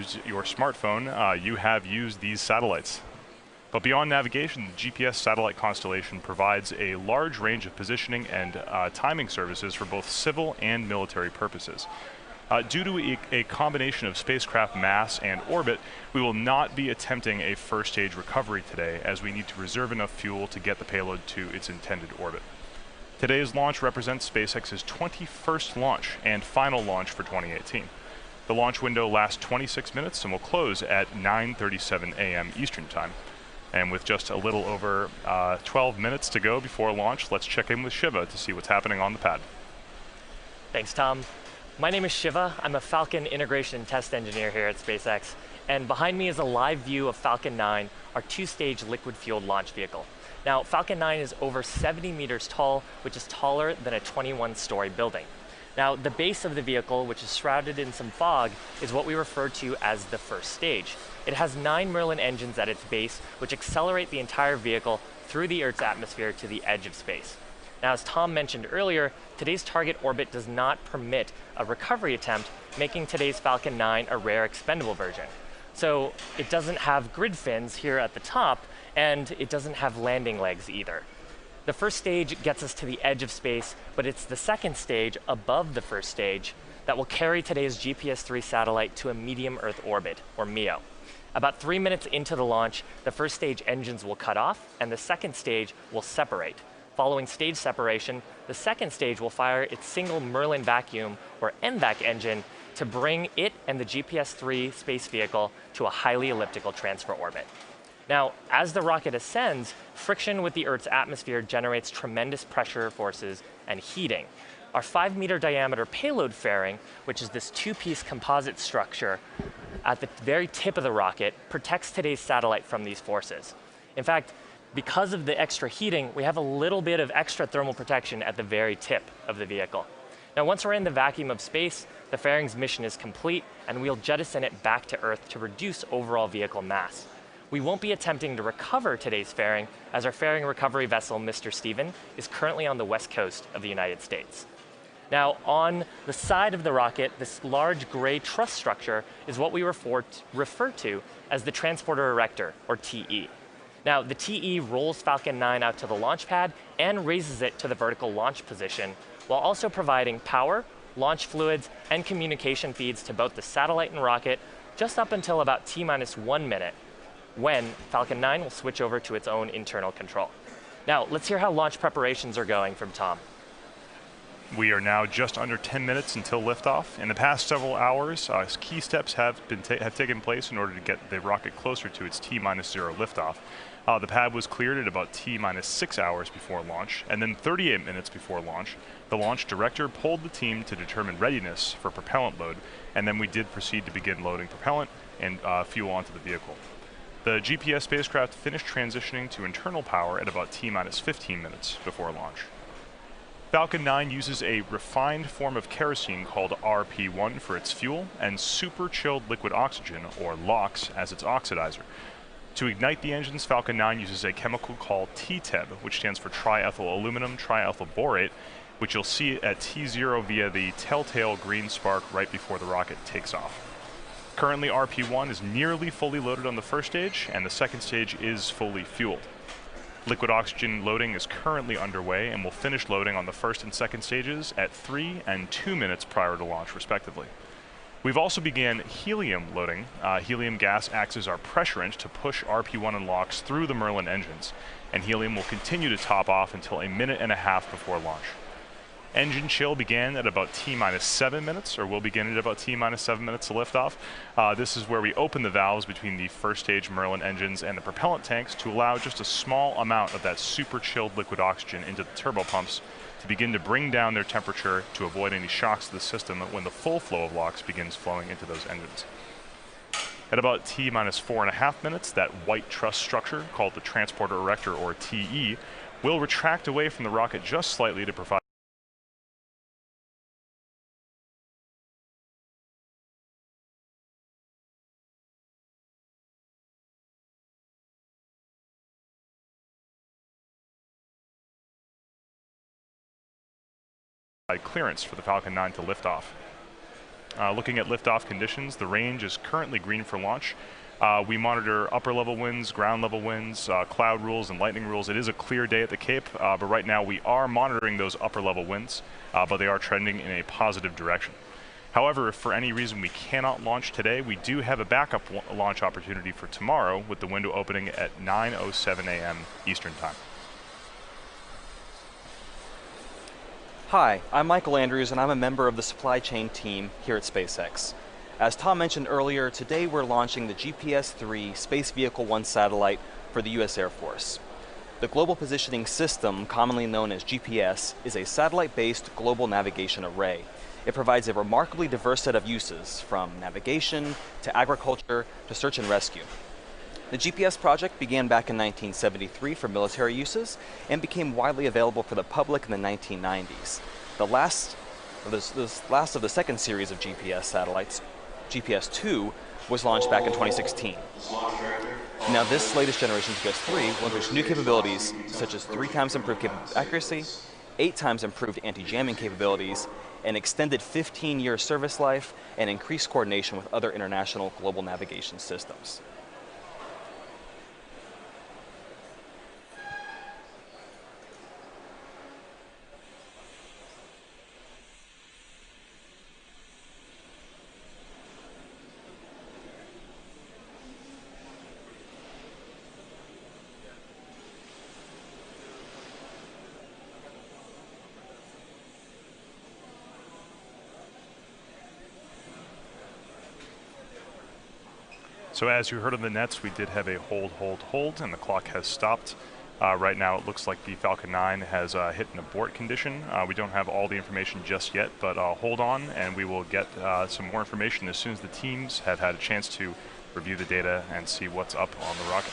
use your smartphone, you have used these satellites. But beyond navigation, the GPS satellite constellation provides a large range of positioning and timing services for both civil and military purposes. Due to a combination of spacecraft mass and orbit, we will not be attempting a first stage recovery today, as we need to reserve enough fuel to get the payload to its intended orbit. Today's launch represents SpaceX's 21st launch and final launch for 2018. The launch window lasts 26 minutes and will close at 9:37 a.m. Eastern Time. And with just a little over 12 minutes to go before launch, let's check in with Shiva to see what's happening on the pad. Thanks, Tom. My name is Shiva. I'm a Falcon integration and test engineer here at SpaceX. And behind me is a live view of Falcon 9, our two-stage liquid-fueled launch vehicle. Now, Falcon 9 is over 70 meters tall, which is taller than a 21-story building. Now, the base of the vehicle, which is shrouded in some fog, is what we refer to as the first stage. It has 9 Merlin engines at its base, which accelerate the entire vehicle through the Earth's atmosphere to the edge of space. Now, as Tom mentioned earlier, today's target orbit does not permit a recovery attempt, making today's Falcon 9 a rare expendable version. So it doesn't have grid fins here at the top, and it doesn't have landing legs either. The first stage gets us to the edge of space, but it's the second stage above the first stage that will carry today's GPS III satellite to a medium Earth orbit, or MEO. About 3 minutes into the launch, the first stage engines will cut off, and the second stage will separate. Following stage separation, the second stage will fire its single Merlin vacuum, or NVAC engine, to bring it and the GPS III space vehicle to a highly elliptical transfer orbit. Now, as the rocket ascends, friction with the Earth's atmosphere generates tremendous pressure forces and heating. Our 5-meter diameter payload fairing, which is this 2-piece composite structure at the very tip of the rocket, protects today's satellite from these forces. In fact, because of the extra heating, we have a little bit of extra thermal protection at the very tip of the vehicle. Now, once we're in the vacuum of space, the fairing's mission is complete, and we'll jettison it back to Earth to reduce overall vehicle mass. We won't be attempting to recover today's fairing, as our fairing recovery vessel, Mr. Stephen, is currently on the west coast of the United States. Now, on the side of the rocket, this large gray truss structure is what we refer to as the transporter erector, or TE. Now, the TE rolls Falcon 9 out to the launch pad and raises it to the vertical launch position, while also providing power, launch fluids, and communication feeds to both the satellite and rocket, just up until about T-1 minute, when Falcon 9 will switch over to its own internal control. Now, let's hear how launch preparations are going from Tom. We are now just under 10 minutes until liftoff. In the past several hours, key steps have taken place in order to get the rocket closer to its T-0 liftoff. The pad was cleared at about T-6 hours before launch, and then 38 minutes before launch, the launch director pulled the team to determine readiness for propellant load, and then we did proceed to begin loading propellant and fuel onto the vehicle. The GPS spacecraft finished transitioning to internal power at about T-15 minutes before launch. Falcon 9 uses a refined form of kerosene called RP1 for its fuel, and super chilled liquid oxygen, or LOX, as its oxidizer. To ignite the engines, Falcon 9 uses a chemical called TTEB, which stands for triethyl aluminum triethyl borate, which you'll see at T0 via the telltale green spark right before the rocket takes off. Currently, RP1 is nearly fully loaded on the first stage, and the second stage is fully fueled. Liquid oxygen loading is currently underway and will finish loading on the first and second stages at 3 and 2 minutes prior to launch, respectively. We've also began helium loading. Helium gas acts as our pressurant to push RP1 and LOX through the Merlin engines, and helium will continue to top off until a minute and a half before launch. Engine chill began at about T-7 minutes, or will begin at about T-7 minutes to liftoff. This is where we open the valves between the first stage Merlin engines and the propellant tanks to allow just a small amount of that super chilled liquid oxygen into the turbo pumps to begin to bring down their temperature to avoid any shocks to the system when the full flow of LOX begins flowing into those engines. At about T-4.5 minutes, that white truss structure, called the transporter erector, or TE, will retract away from the rocket just slightly to provide clearance for the Falcon 9 to lift off. Looking at liftoff conditions, the range is currently green for launch. We monitor upper level winds, ground level winds, cloud rules, and lightning rules. It is a clear day at the Cape, but right now we are monitoring those upper level winds, but they are trending in a positive direction. However, if for any reason we cannot launch today, we do have a backup launch opportunity for tomorrow with the window opening at 9:07 a.m. Eastern Time. Hi, I'm Michael Andrews and I'm a member of the supply chain team here at SpaceX. As Tom mentioned earlier, today we're launching the GPS III Space Vehicle 1 satellite for the US Air Force. The Global Positioning System, commonly known as GPS, is a satellite-based global navigation array. It provides a remarkably diverse set of uses, from navigation to agriculture to search and rescue. The GPS project began back in 1973 for military uses and became widely available for the public in the 1990s. The last of the second series of GPS satellites, GPS II, was launched back in 2016. Now this latest generation GPS III will introduce new capabilities such as 3 times improved accuracy, 8 times improved anti-jamming capabilities, an extended 15-year service life, and increased coordination with other international global navigation systems. So as you heard on the nets, we did have a hold, and the clock has stopped. Right now it looks like the Falcon 9 has hit an abort condition. We don't have all the information just yet, but hold on and we will get some more information as soon as the teams have had a chance to review the data and see what's up on the rocket.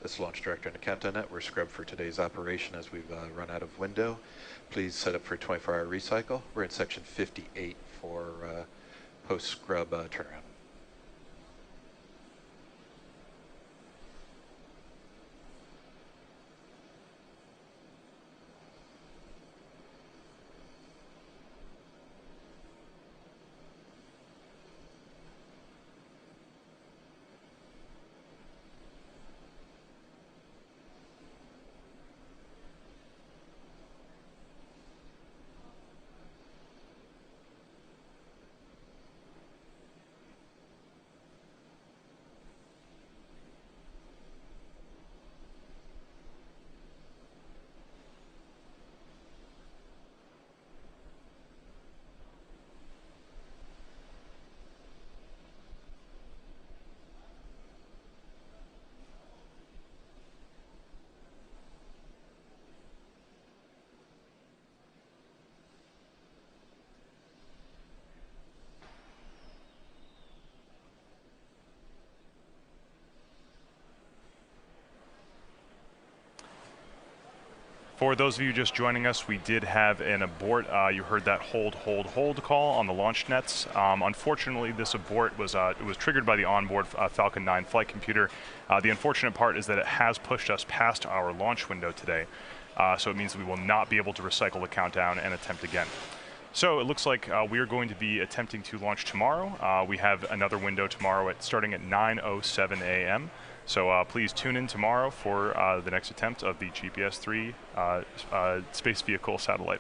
This is Launch Director and Countdown Net. We're scrubbed for today's operation as we've run out of window. Please set up for 24-hour recycle. We're in section 58 for post-scrub turnaround. For those of you just joining us, we did have an abort. You heard that hold call on the launch nets. Unfortunately, this abort was it was triggered by the onboard Falcon 9 flight computer. The unfortunate part is that it has pushed us past our launch window today. So it means we will not be able to recycle the countdown and attempt again. So it looks like we are going to be attempting to launch tomorrow. We have another window tomorrow starting at 9:07 a.m. So please tune in tomorrow for the next attempt of the GPS III space vehicle satellite.